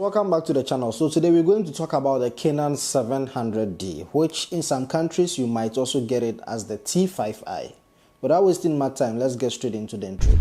Welcome back to the channel. So today we're going to talk about the Canon 700D, which in some countries you might also get it as the T5i. Without wasting much time, let's get straight into the intro.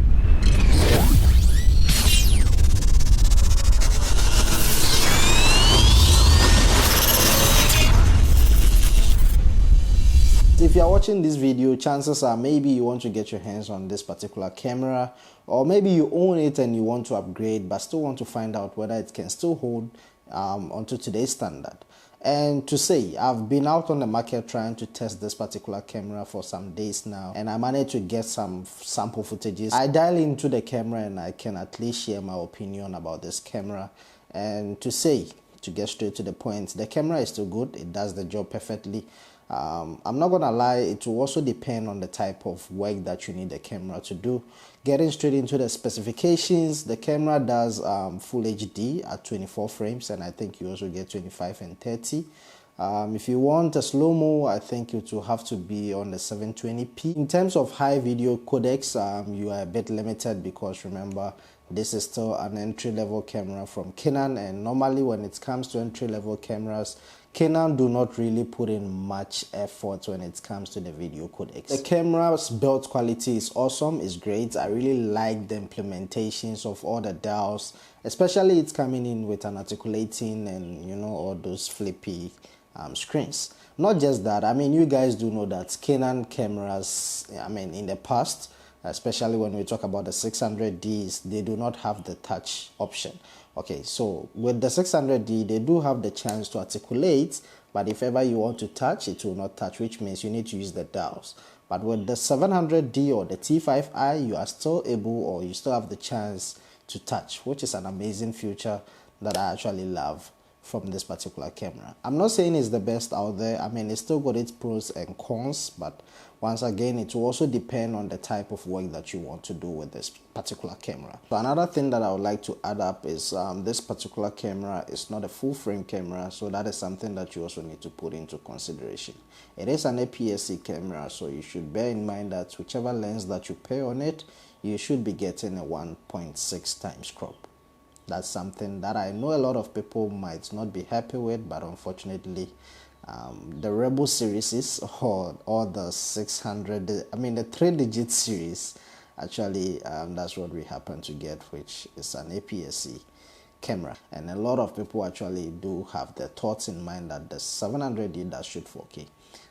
If you are watching this video, chances are maybe you want to get your hands on this particular camera, or maybe you own it and you want to upgrade but still want to find out whether it can still hold onto today's standard. And to say, I've been out on the market trying to test this particular camera for some days now, and I managed to get some sample footages. I dial into the camera and I can at least share my opinion about this camera. And to get straight to the point, the camera is still good. It does the job perfectly. I'm not gonna lie, it will also depend on the type of work that you need the camera to do. Getting straight into the specifications, the camera does full HD at 24 frames, and I think you also get 25 and 30. If you want a slow-mo, I think it will have to be on the 720p. In terms of high video codecs, you are a bit limited because remember, this is still an entry-level camera from Canon, and normally when it comes to entry-level cameras, Canon do not really put in much effort when it comes to the video codecs. The camera's build quality is awesome, it's great. I really like the implementations of all the dials, especially it's coming in with an articulating and all those flippy screens. Not just that, I mean, you guys do know that Canon cameras, in the past, especially when we talk about the 600Ds, they do not have the touch option. Okay, so with the 600D, they do have the chance to articulate, but if ever you want to touch, it will not touch, which means you need to use the dials. But with the 700D or the T5i, you are still able, or you still have the chance to touch, which is an amazing feature that I actually love from this particular camera. I'm not saying it's the best out there. I mean, it's still got its pros and cons, but once again, it will also depend on the type of work that you want to do with this particular camera. So another thing that I would like to add up is this particular camera is not a full frame camera, so that is something that you also need to put into consideration. It is an APS-C camera, so you should bear in mind that whichever lens that you pair on it, you should be getting a 1.6 times crop. That's something that I know a lot of people might not be happy with, but unfortunately, the Rebel series or the 600, the 3-digit series, actually, that's what we happen to get, which is an APS-C camera. And a lot of people actually do have their thoughts in mind that the 700D does shoot 4K.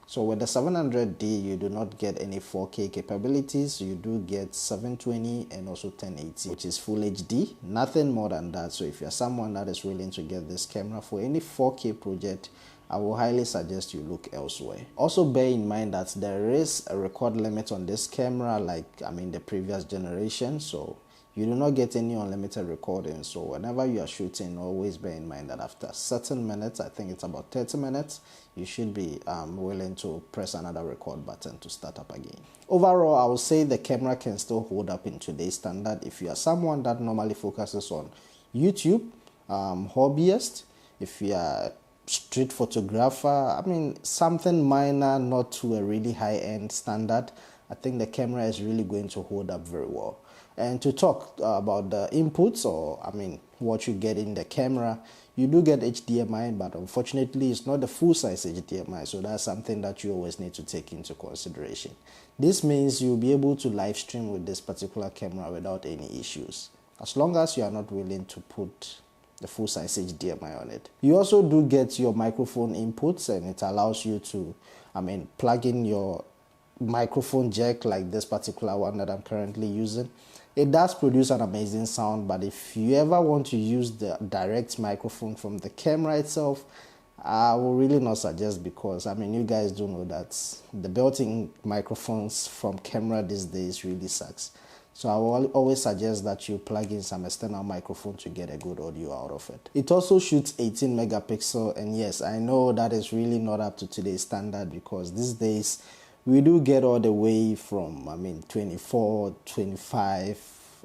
So with the 700D, you do not get any 4K capabilities. You do get 720 and also 1080, which is full HD, nothing more than that. So if you're someone that is willing to get this camera for any 4K project, I will highly suggest you look elsewhere. Also bear in mind that there is a record limit on this camera, like the previous generation. So you do not get any unlimited recording. So whenever you are shooting, always bear in mind that after certain minutes, I think it's about 30 minutes, you should be willing to press another record button to start up again. Overall, I would say the camera can still hold up in today's standard. If you are someone that normally focuses on YouTube, hobbyist, if you are street photographer, something minor, not to a really high-end standard, I think the camera is really going to hold up very well. And to talk about the inputs, or what you get in the camera, you do get HDMI, but unfortunately it's not the full-size HDMI, so that's something that you always need to take into consideration. This means you'll be able to live stream with this particular camera without any issues, as long as you are not willing to put the full-size HDMI on it. You also do get your microphone inputs, and it allows you to plug in your microphone jack, like this particular one that I'm currently using. It does produce an amazing sound, but if you ever want to use the direct microphone from the camera itself, I will really not suggest, because you guys do know that the built-in microphones from camera these days really sucks. So I will always suggest that you plug in some external microphone to get a good audio out of it. It also shoots 18 megapixel, and yes, I know that is really not up to today's standard, because these days we do get all the way from 24, 25,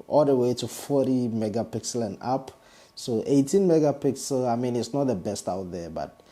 all the way to 40 megapixel and up. So 18 megapixel, it's not the best out there, but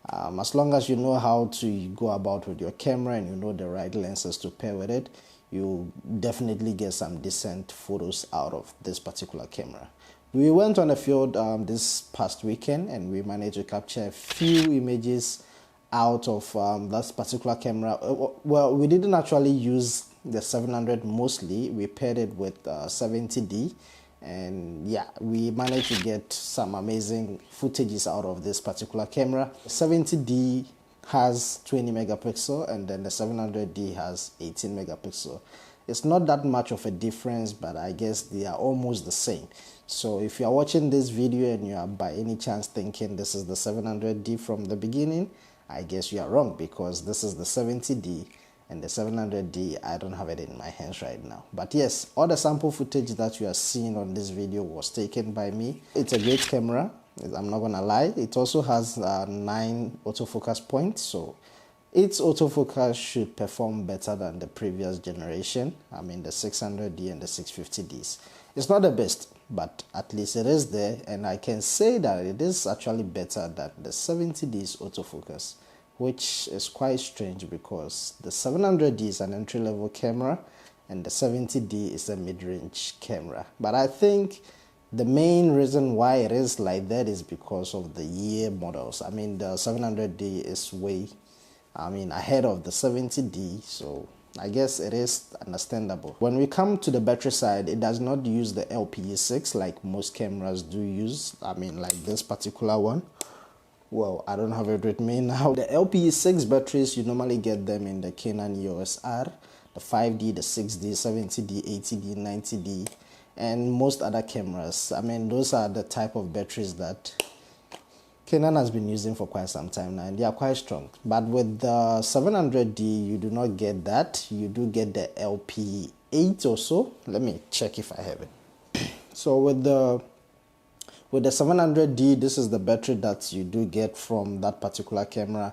as long as you know how to go about with your camera and you know the right lenses to pair with it, you definitely get some decent photos out of this particular camera. We went on a field this past weekend and we managed to capture a few images out of that particular camera. Well, we didn't actually use the 700 mostly. We paired it with 70D, and yeah, we managed to get some amazing footages out of this particular camera. 70D has 20 megapixel and then the 700D has 18 megapixel. It's not that much of a difference, but I guess they are almost the same. So if you are watching this video and you are by any chance thinking this is the 700D from the beginning, I guess you are wrong, because this is the 70D and the 700D, I don't have it in my hands right now. But yes, all the sample footage that you are seeing on this video was taken by me. It's a great camera, I'm not gonna lie. It also has 9 autofocus points, so its autofocus should perform better than the previous generation. I mean the 600D and the 650Ds. It's not the best, but at least it is there, and I can say that it is actually better than the 70D's autofocus, which is quite strange because the 700D is an entry-level camera and the 70D is a mid-range camera. But I think the main reason why it is like that is because of the year models. I mean the 700D is way ahead of the 70D, so I guess it is understandable. When we come to the battery side, it does not use the LPE6 like most cameras do use. I mean, like this particular one. Well, I don't have it with me now. The LPE6 batteries, you normally get them in the Canon EOS R, the 5D, the 6D, 70D, 80D, 90D, and most other cameras. I mean, those are the type of batteries that Canon has been using for quite some time now, and they are quite strong. But with the 700D, you do not get that. You do get the LP8 or so. Let me check if I have it. So with the 700D, this is the battery that you do get from that particular camera.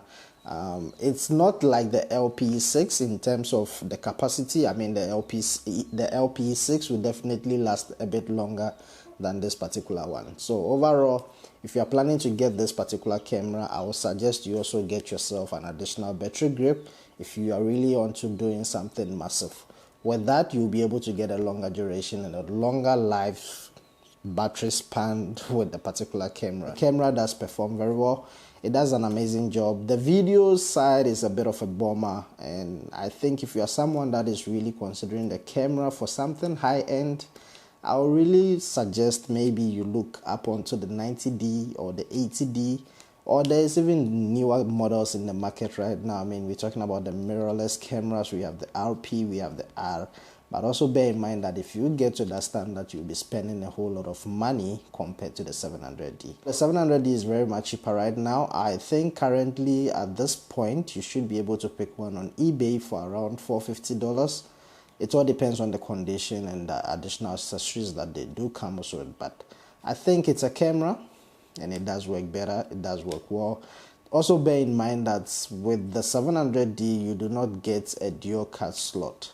It's not like the LPE6 in terms of the capacity. I mean, the LPE6 will definitely last a bit longer than this particular one. So overall, if you are planning to get this particular camera, I would suggest you also get yourself an additional battery grip if you are really onto doing something massive. With that, you'll be able to get a longer duration and a longer life battery span with the particular camera. The camera does perform very well. It does an amazing job. The video side is a bit of a bummer, and I think if you are someone that is really considering the camera for something high-end, I would really suggest maybe you look up onto the 90D or the 80D, or there's even newer models in the market right now. I mean, we're talking about the mirrorless cameras. We have the RP, we have the R. But also bear in mind that if you get to that standard, you'll be spending a whole lot of money compared to the 700D. The 700D is very much cheaper right now. I think currently at this point, you should be able to pick one on eBay for around $450. It all depends on the condition and the additional accessories that they do come with. But I think it's a camera and it does work better. It does work well. Also bear in mind that with the 700D, you do not get a dual card slot,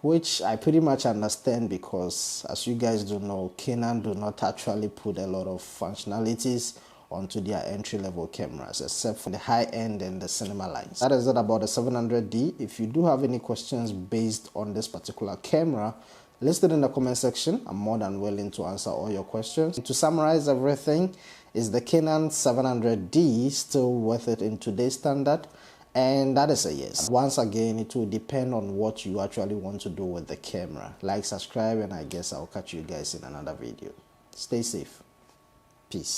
which I pretty much understand because, as you guys do know, Canon do not actually put a lot of functionalities onto their entry-level cameras, except for the high-end and the cinema lines. That is it about the 700D. If you do have any questions based on this particular camera, list it in the comment section. I'm more than willing to answer all your questions. To summarize everything, is the Canon 700D still worth it in today's standard? And that is a yes. Once again, it will depend on what you actually want to do with the camera. Like, subscribe, and I guess I'll catch you guys in another video. Stay safe. Peace.